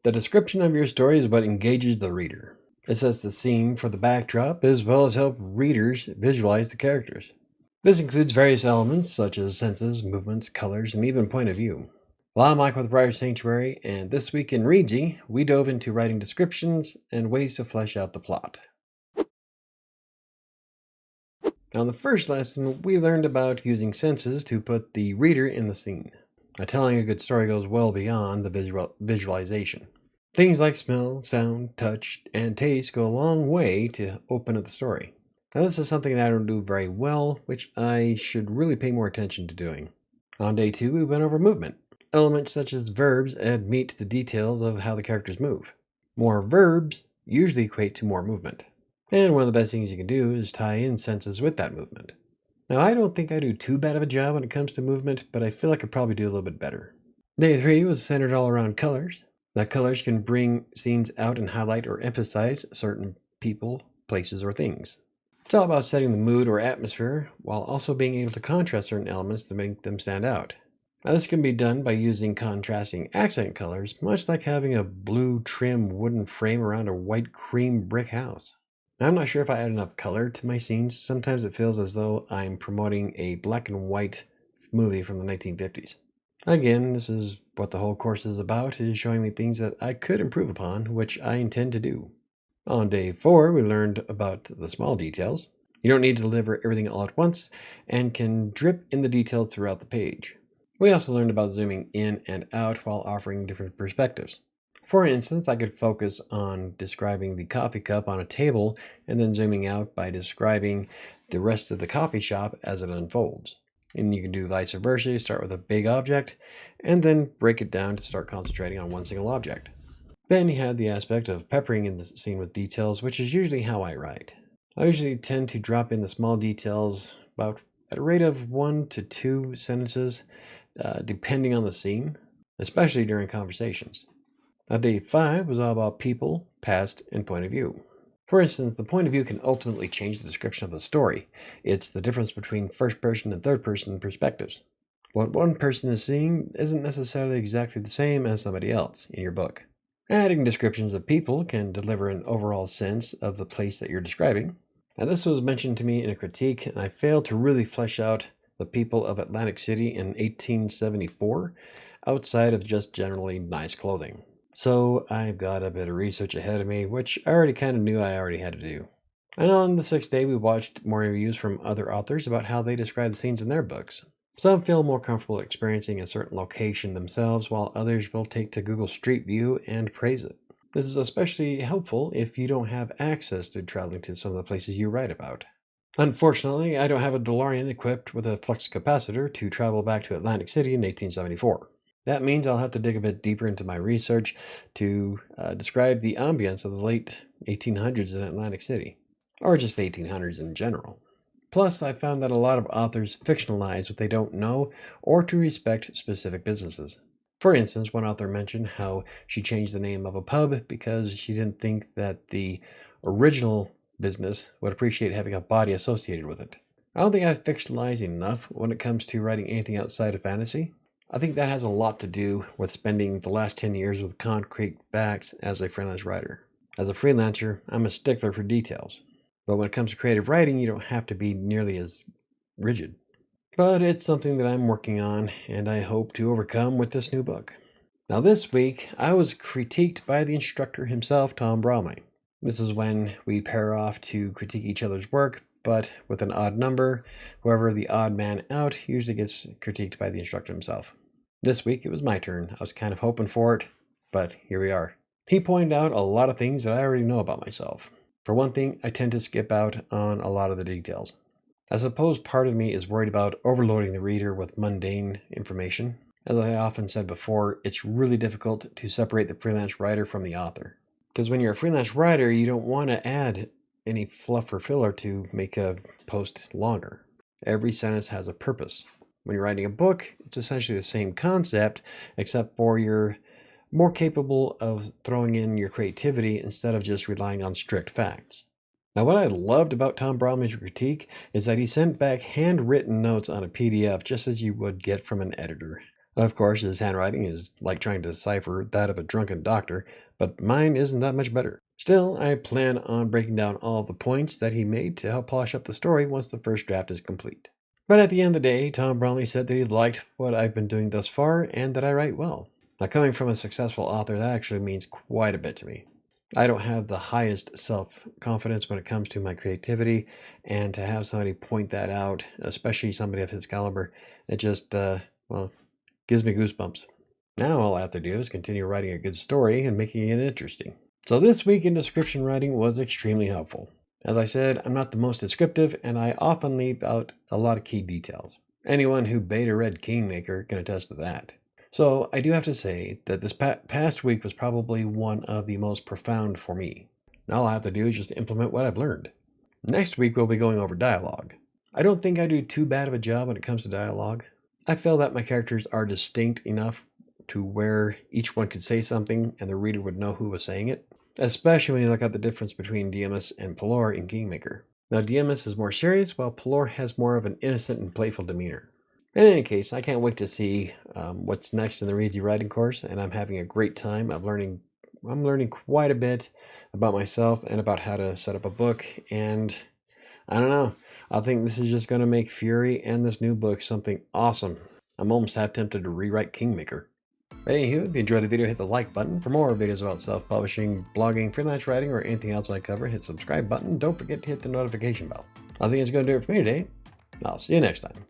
The description of your story is what engages the reader. It sets the scene for the backdrop as well as help readers visualize the characters. This includes various elements such as senses, movements, colors, and even point of view. Well, I'm Mike with WriterSanctuary, and this week in Reedsy, we dove into writing descriptions and ways to flesh out the plot. Now, in the first lesson, we learned about using senses to put the reader in the scene. Now, telling a good story goes well beyond the visualization. Things like smell, sound, touch, and taste go a long way to open up the story. Now, this is something that I don't do very well, which I should really pay more attention to doing. On day 2, we went over movement. Elements such as verbs add meat to the details of how the characters move. More verbs usually equate to more movement. And one of the best things you can do is tie in senses with that movement. Now, I don't think I do too bad of a job when it comes to movement, but I feel like I could probably do a little bit better. Day 3 was centered all around colors. Now, colors can bring scenes out and highlight or emphasize certain people, places, or things. It's all about setting the mood or atmosphere while also being able to contrast certain elements to make them stand out. Now, this can be done by using contrasting accent colors, much like having a blue trim wooden frame around a white cream brick house. Now, I'm not sure if I add enough color to my scenes. Sometimes it feels as though I'm promoting a black and white movie from the 1950s. Again, this is what the whole course is about, is showing me things that I could improve upon, which I intend to do. On day 4, we learned about the small details. You don't need to deliver everything all at once and can drip in the details throughout the page. We also learned about zooming in and out while offering different perspectives. For instance, I could focus on describing the coffee cup on a table and then zooming out by describing the rest of the coffee shop as it unfolds. And you can do vice versa, start with a big object and then break it down to start concentrating on one single object. Then you have the aspect of peppering in the scene with details, which is usually how I write. I usually tend to drop in the small details about at a rate of 1 to 2 sentences, depending on the scene, especially during conversations. Now, day 5 was all about people, past, and point of view. For instance, the point of view can ultimately change the description of the story. It's the difference between first-person and third-person perspectives. What one person is seeing isn't necessarily exactly the same as somebody else in your book. Adding descriptions of people can deliver an overall sense of the place that you're describing. Now, this was mentioned to me in a critique, and I failed to really flesh out the people of Atlantic City in 1874 outside of just generally nice clothing. So I've got a bit of research ahead of me, which I already kind of knew I already had to do. And on the 6th day, we watched more reviews from other authors about how they describe the scenes in their books. Some feel more comfortable experiencing a certain location themselves, while others will take to Google Street View and praise it. This is especially helpful if you don't have access to traveling to some of the places you write about. Unfortunately, I don't have a DeLorean equipped with a flux capacitor to travel back to Atlantic City in 1874. That means I'll have to dig a bit deeper into my research to describe the ambience of the late 1800s in Atlantic City, or just the 1800s in general. Plus, I found that a lot of authors fictionalize what they don't know or to respect specific businesses. For instance, one author mentioned how she changed the name of a pub because she didn't think that the original business would appreciate having a body associated with it. I don't think I've fictionalized enough when it comes to writing anything outside of fantasy. I think that has a lot to do with spending the last 10 years with concrete facts as a freelance writer. As a freelancer, I'm a stickler for details. But when it comes to creative writing, you don't have to be nearly as rigid. But it's something that I'm working on, and I hope to overcome with this new book. Now, this week, I was critiqued by the instructor himself, Tom Bromley. This is when we pair off to critique each other's work, but with an odd number. Whoever the odd man out usually gets critiqued by the instructor himself. This week, it was my turn. I was kind of hoping for it, but here we are. He pointed out a lot of things that I already know about myself. For one thing, I tend to skip out on a lot of the details. I suppose part of me is worried about overloading the reader with mundane information. As I often said before, it's really difficult to separate the freelance writer from the author. Because when you're a freelance writer, you don't want to add any fluff or filler to make a post longer. Every sentence has a purpose. When you're writing a book, it's essentially the same concept, except for you're more capable of throwing in your creativity instead of just relying on strict facts. Now, what I loved about Tom Bromley's critique is that he sent back handwritten notes on a PDF just as you would get from an editor. Of course, his handwriting is like trying to decipher that of a drunken doctor, but mine isn't that much better. Still, I plan on breaking down all of the points that he made to help polish up the story once the first draft is complete. But at the end of the day, Tom Bromley said that he liked what I've been doing thus far and that I write well. Now, coming from a successful author, that actually means quite a bit to me. I don't have the highest self-confidence when it comes to my creativity, and to have somebody point that out, especially somebody of his caliber, it just, gives me goosebumps. Now all I have to do is continue writing a good story and making it interesting. So this week in description writing was extremely helpful. As I said, I'm not the most descriptive, and I often leave out a lot of key details. Anyone who beta read Kingmaker can attest to that. So I do have to say that this past week was probably one of the most profound for me. Now all I have to do is just implement what I've learned. Next week we'll be going over dialogue. I don't think I do too bad of a job when it comes to dialogue. I feel that my characters are distinct enough to where each one could say something and the reader would know who was saying it, especially when you look at the difference between Diemys and Pelor in Kingmaker. Now Diemys is more serious, while Pelor has more of an innocent and playful demeanor. In any case, I can't wait to see what's next in the Reedsy writing course, and I'm having a great time. I'm learning quite a bit about myself and about how to set up a book, and I don't know. I think this is just going to make Fury and this new book something awesome. I'm almost half tempted to rewrite Kingmaker. But anywho, if you enjoyed the video, hit the like button. For more videos about self-publishing, blogging, freelance writing, or anything else I cover, hit the subscribe button. Don't forget to hit the notification bell. I think it's going to do it for me today. I'll see you next time.